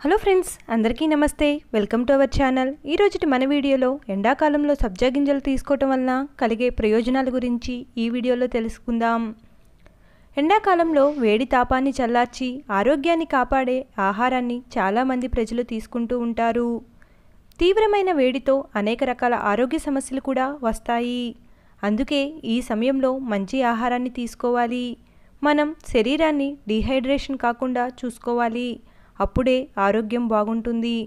Hello friends, అందరికీ నమస్తే. Welcome to our channel. ఈరోజుటి మన వీడియోలో ఎండాకాలంలో సబ్జా గింజలు తీసుకోవటం వలన కలిగే ప్రయోజనాల గురించి ఈ వీడియోలో తెలుసుకుందాం. ఎండాకాలంలో వేడి తాపాన్ని చల్లార్చి ఆరోగ్యాన్ని కాపాడే ఆహారాన్ని చాలామంది ప్రజలు తీసుకుంటూ ఉంటారు. తీవ్రమైన వేడితో అనేక రకాల ఆరోగ్య సమస్యలు కూడా వస్తాయి. అందుకే ఈ సమయంలో మంచి ఆహారాన్ని తీసుకోవాలి. మనం శరీరాన్ని డీహైడ్రేషన్ కాకుండా చూసుకోవాలి. అప్పుడే ఆరోగ్యం బాగుంటుంది.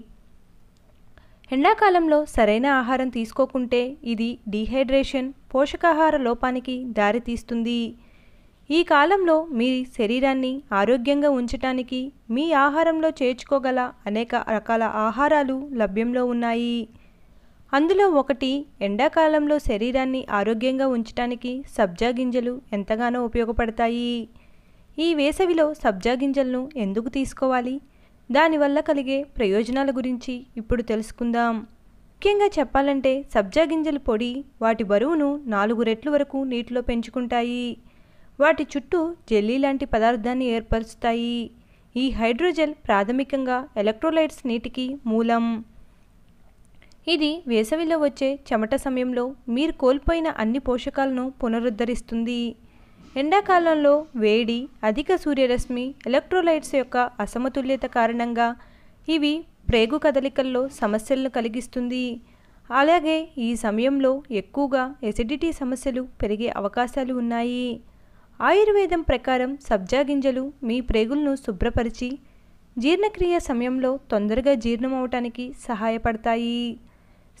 ఎండాకాలంలో సరైన ఆహారం తీసుకోకుంటే ఇది డీహైడ్రేషన్, పోషకాహార లోపానికి దారితీస్తుంది. ఈ కాలంలో మీ శరీరాన్ని ఆరోగ్యంగా ఉంచటానికి మీ ఆహారంలో చేర్చుకోగల అనేక రకాల ఆహారాలు లభ్యంలో ఉన్నాయి. అందులో ఒకటి, ఎండాకాలంలో శరీరాన్ని ఆరోగ్యంగా ఉంచటానికి సబ్జా గింజలు ఎంతగానో ఉపయోగపడతాయి. ఈ వేసవిలో సబ్జా గింజలను ఎందుకు తీసుకోవాలి, దానివల్ల కలిగే ప్రయోజనాల గురించి ఇప్పుడు తెలుసుకుందాం. ముఖ్యంగా చెప్పాలంటే సబ్జా గింజల పొడి వాటి బరువును 4 రెట్లు వరకు నీటిలో పెంచుకుంటాయి. వాటి చుట్టూ జెల్లీ లాంటి పదార్థాన్ని ఏర్పరుస్తాయి. ఈ హైడ్రోజెల్ ప్రాథమికంగా ఎలక్ట్రోలైట్స్ నీటికి మూలం. ఇది వేసవిలో వచ్చే చెమట సమయంలో మీరు కోల్పోయిన అన్ని పోషకాలను పునరుద్ధరిస్తుంది. ఎండాకాలంలో వేడి, అధిక సూర్యరశ్మి, ఎలక్ట్రోలైట్స్ యొక్క అసమతుల్యత కారణంగా ఇవి ప్రేగు కదలికల్లో సమస్యలను కలిగిస్తుంది. అలాగే ఈ సమయంలో ఎక్కువగా ఎసిడిటీ సమస్యలు పెరిగే అవకాశాలు ఉన్నాయి. ఆయుర్వేదం ప్రకారం సబ్జా గింజలు మీ ప్రేగులను శుభ్రపరిచి జీర్ణక్రియ సమయంలో తొందరగా జీర్ణమవటానికి సహాయపడతాయి.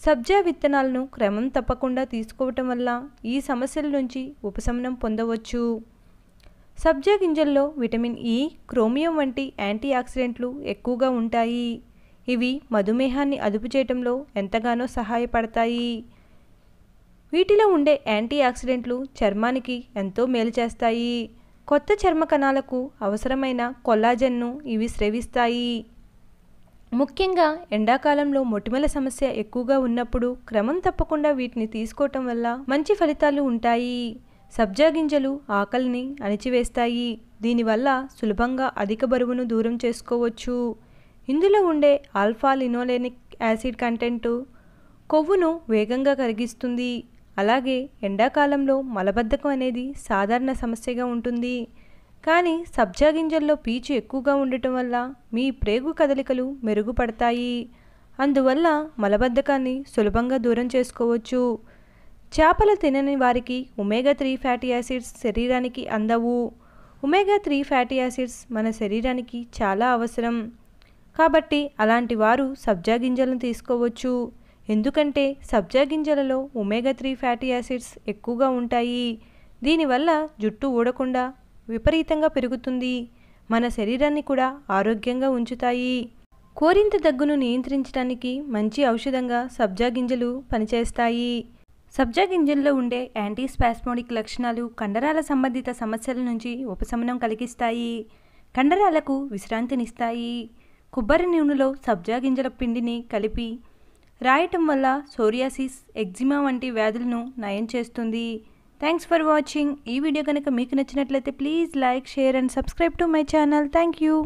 సబ్జా విత్తనాలను క్రమం తప్పకుండా తీసుకోవటం వల్ల ఈ సమస్యల నుంచి ఉపశమనం పొందవచ్చు. సబ్జా గింజల్లో విటమిన్ ఇ, క్రోమియం వంటి యాంటీ ఆక్సిడెంట్లు ఎక్కువగా ఉంటాయి. ఇవి మధుమేహాన్ని అదుపు చేయటంలో ఎంతగానో సహాయపడతాయి. వీటిలో ఉండే యాంటీ ఆక్సిడెంట్లు చర్మానికి ఎంతో మేలు చేస్తాయి. కొత్త చర్మ కణాలకు అవసరమైన కొల్లాజెన్ను ఇవి స్రవిస్తాయి. ముఖ్యంగా ఎండాకాలంలో మొటిమల సమస్య ఎక్కువగా ఉన్నప్పుడు క్రమం తప్పకుండా వీటిని తీసుకోవటం వల్ల మంచి ఫలితాలు ఉంటాయి. సబ్జా గింజలు ఆకలిని అణిచివేస్తాయి. దీనివల్ల సులభంగా అధిక బరువును దూరం చేసుకోవచ్చు. ఇందులో ఉండే ఆల్ఫా లినోలెనిక్ యాసిడ్ కంటెంట్ కొవ్వును వేగంగా కరిగిస్తుంది. అలాగే ఎండాకాలంలో మలబద్ధకం అనేది సాధారణ సమస్యగా ఉంటుంది. కానీ సబ్జా గింజల్లో పీచు ఎక్కువగా ఉండటం వల్ల మీ ప్రేగు కదలికలు మెరుగుపడతాయి. అందువల్ల మలబద్ధకాన్ని సులభంగా దూరం చేసుకోవచ్చు. చేపలు తినని వారికి ఒమేగా 3 ఫ్యాటీ యాసిడ్స్ శరీరానికి అందవు. ఒమేగా 3 ఫ్యాటీ యాసిడ్స్ మన శరీరానికి చాలా అవసరం. కాబట్టి అలాంటి వారు సబ్జా గింజలను తీసుకోవచ్చు. ఎందుకంటే సబ్జా గింజలలో ఒమేగా 3 ఫ్యాటీ యాసిడ్స్ ఎక్కువగా ఉంటాయి. దీనివల్ల జుట్టు ఊడకుండా విపరీతంగా పెరుగుతుంది. మన శరీరాన్ని కూడా ఆరోగ్యంగా ఉంచుతాయి. కోరింత దగ్గును నియంత్రించడానికి మంచి ఔషధంగా సబ్జా గింజలు పనిచేస్తాయి. సబ్జా గింజల్లో ఉండే యాంటీ స్పాస్మోడిక్ లక్షణాలు కండరాల సంబంధిత సమస్యల నుంచి ఉపశమనం కలిగిస్తాయి. కండరాలకు విశ్రాంతినిస్తాయి. కొబ్బరి నూనెలో సబ్జా గింజల పిండిని కలిపి రాయటం వల్ల సోరియాసిస్, ఎగ్జిమా వంటి వ్యాధులను నయం చేస్తుంది. Thanks for watching. ఈ వీడియో కనుక మీకు నచ్చినట్లయితే please like, share and subscribe to my channel. Thank you.